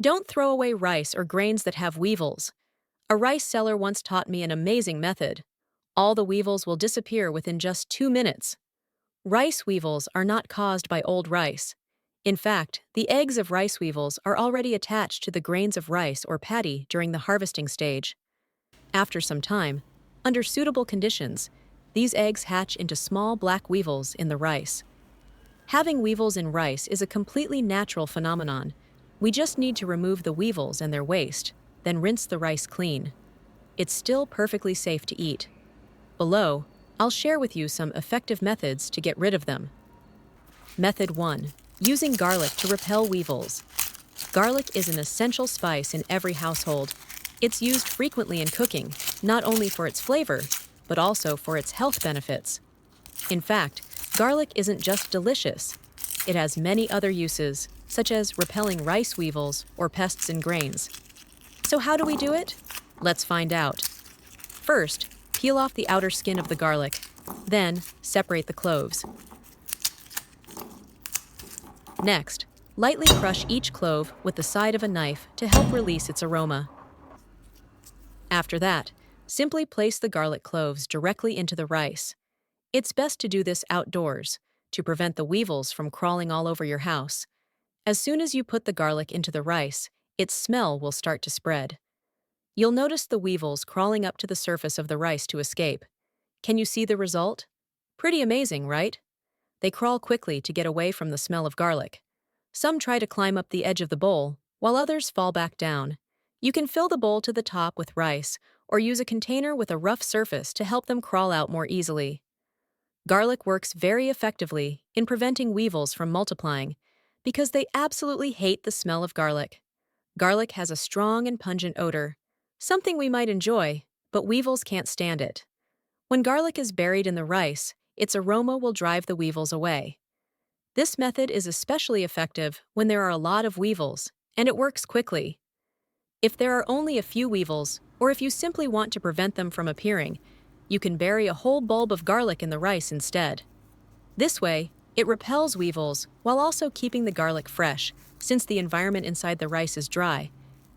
Don't throw away rice or grains that have weevils. A rice seller once taught me an amazing method. All the weevils will disappear within just 2 minutes. Rice weevils are not caused by old rice. In fact, the eggs of rice weevils are already attached to the grains of rice or paddy during the harvesting stage. After some time, under suitable conditions, these eggs hatch into small black weevils in the rice. Having weevils in rice is a completely natural phenomenon. We just need to remove the weevils and their waste, then rinse the rice clean. It's still perfectly safe to eat. Below, I'll share with you some effective methods to get rid of them. Method 1. Using garlic to repel weevils. Garlic is an essential spice in every household. It's used frequently in cooking, not only for its flavor, but also for its health benefits. In fact, garlic isn't just delicious. It has many other uses, such as repelling rice weevils or pests in grains. So how do we do it? Let's find out. First, peel off the outer skin of the garlic. Then, separate the cloves. Next, lightly crush each clove with the side of a knife to help release its aroma. After that, simply place the garlic cloves directly into the rice. It's best to do this outdoors, to prevent the weevils from crawling all over your house. As soon as you put the garlic into the rice, its smell will start to spread. You'll notice the weevils crawling up to the surface of the rice to escape. Can you see the result? Pretty amazing, right? They crawl quickly to get away from the smell of garlic. Some try to climb up the edge of the bowl, while others fall back down. You can fill the bowl to the top with rice, or use a container with a rough surface to help them crawl out more easily. Garlic works very effectively in preventing weevils from multiplying, because they absolutely hate the smell of garlic. Garlic has a strong and pungent odor, something we might enjoy, but weevils can't stand it. When garlic is buried in the rice, its aroma will drive the weevils away. This method is especially effective when there are a lot of weevils, and it works quickly. If there are only a few weevils, or if you simply want to prevent them from appearing, you can bury a whole bulb of garlic in the rice instead. This way, it repels weevils while also keeping the garlic fresh, since the environment inside the rice is dry.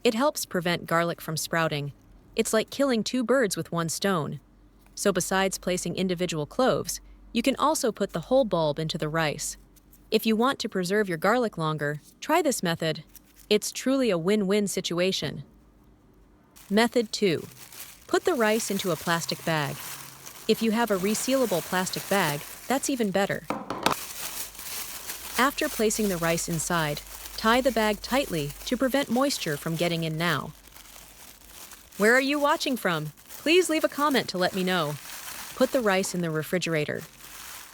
It helps prevent garlic from sprouting. It's like killing two birds with one stone. So besides placing individual cloves, you can also put the whole bulb into the rice. If you want to preserve your garlic longer, try this method. It's truly a win-win situation. Method 2. Put the rice into a plastic bag. If you have a resealable plastic bag, that's even better. After placing the rice inside, tie the bag tightly to prevent moisture from getting in now. Where are you watching from? Please leave a comment to let me know. Put the rice in the refrigerator.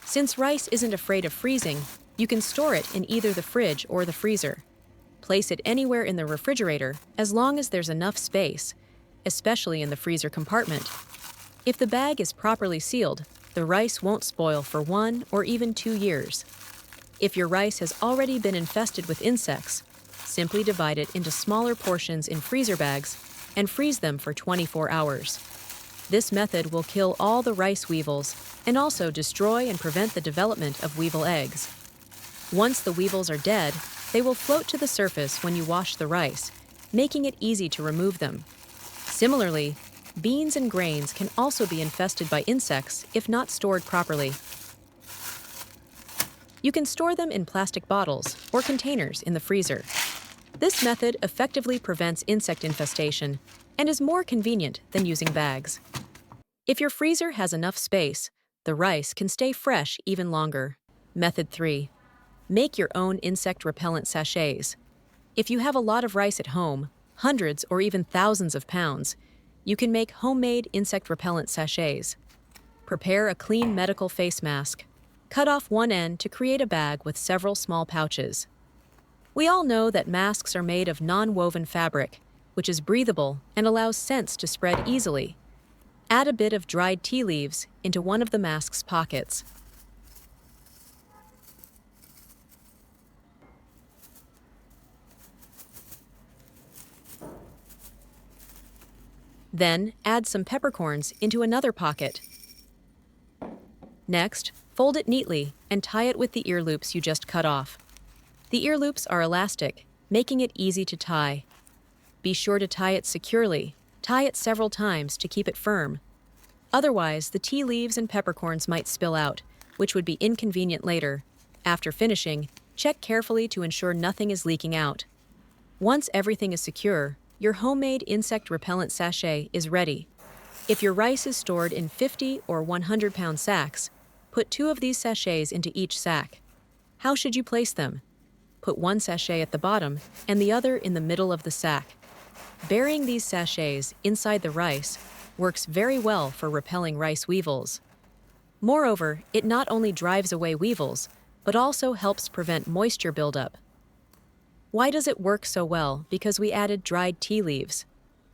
Since rice isn't afraid of freezing, you can store it in either the fridge or the freezer. Place it anywhere in the refrigerator as long as there's enough space, especially in the freezer compartment. If the bag is properly sealed, the rice won't spoil for 1 or even 2 years. If your rice has already been infested with insects, simply divide it into smaller portions in freezer bags and freeze them for 24 hours. This method will kill all the rice weevils and also destroy and prevent the development of weevil eggs. Once the weevils are dead, they will float to the surface when you wash the rice, making it easy to remove them. Similarly, beans and grains can also be infested by insects if not stored properly. You can store them in plastic bottles or containers in the freezer. This method effectively prevents insect infestation and is more convenient than using bags. If your freezer has enough space, the rice can stay fresh even longer. Method 3. Make your own insect repellent sachets. If you have a lot of rice at home, hundreds or even thousands of pounds, you can make homemade insect repellent sachets. Prepare a clean medical face mask. Cut off one end to create a bag with several small pouches. We all know that masks are made of non-woven fabric, which is breathable and allows scents to spread easily. Add a bit of dried tea leaves into one of the mask's pockets. Then, add some peppercorns into another pocket. Next, fold it neatly and tie it with the ear loops you just cut off. The ear loops are elastic, making it easy to tie. Be sure to tie it securely. Tie it several times to keep it firm. Otherwise, the tea leaves and peppercorns might spill out, which would be inconvenient later. After finishing, check carefully to ensure nothing is leaking out. Once everything is secure, your homemade insect repellent sachet is ready. If your rice is stored in 50 or 100-pound sacks, put 2 of these sachets into each sack. How should you place them? Put one sachet at the bottom and the other in the middle of the sack. Burying these sachets inside the rice works very well for repelling rice weevils. Moreover, it not only drives away weevils, but also helps prevent moisture buildup. Why does it work so well? Because we added dried tea leaves.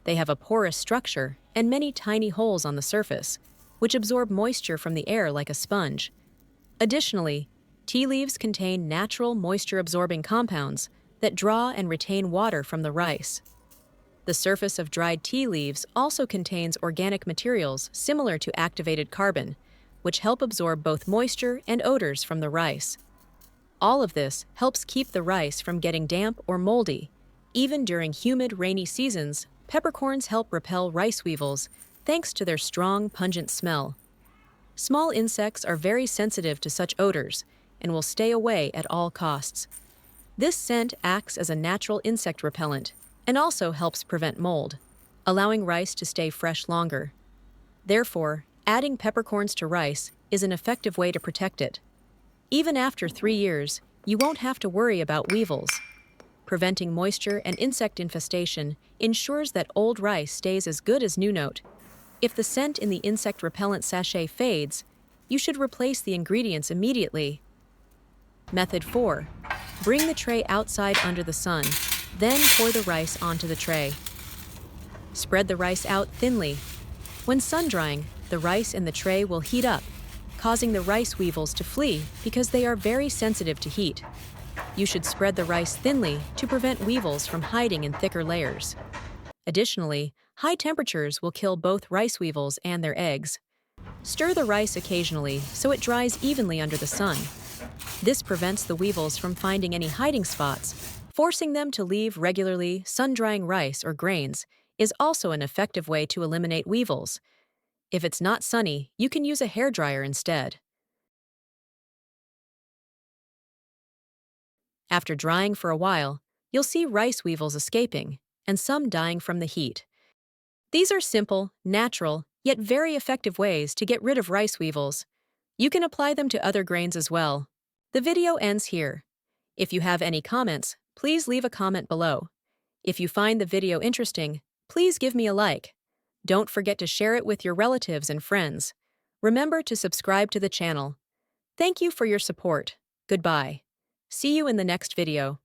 They have a porous structure and many tiny holes on the surface, which absorb moisture from the air like a sponge. Additionally, tea leaves contain natural moisture-absorbing compounds that draw and retain water from the rice. The surface of dried tea leaves also contains organic materials similar to activated carbon, which help absorb both moisture and odors from the rice. All of this helps keep the rice from getting damp or moldy. Even during humid, rainy seasons, peppercorns help repel rice weevils thanks to their strong, pungent smell. Small insects are very sensitive to such odors and will stay away at all costs. This scent acts as a natural insect repellent and also helps prevent mold, allowing rice to stay fresh longer. Therefore, adding peppercorns to rice is an effective way to protect it. Even after 3 years, you won't have to worry about weevils. Preventing moisture and insect infestation ensures that old rice stays as good as new. Note: if the scent in the insect repellent sachet fades, you should replace the ingredients immediately. Method 4. Bring the tray outside under the sun, then pour the rice onto the tray. Spread the rice out thinly. When sun-drying, the rice in the tray will heat up, causing the rice weevils to flee because they are very sensitive to heat. You should spread the rice thinly to prevent weevils from hiding in thicker layers. Additionally, high temperatures will kill both rice weevils and their eggs. Stir the rice occasionally so it dries evenly under the sun. This prevents the weevils from finding any hiding spots. Forcing them to leave regularly. Sun-drying rice or grains is also an effective way to eliminate weevils. If it's not sunny, you can use a hairdryer instead. After drying for a while, you'll see rice weevils escaping, and some dying from the heat. These are simple, natural, yet very effective ways to get rid of rice weevils. You can apply them to other grains as well. The video ends here. If you have any comments, please leave a comment below. If you find the video interesting, please give me a like. Don't forget to share it with your relatives and friends. Remember to subscribe to the channel. Thank you for your support. Goodbye. See you in the next video.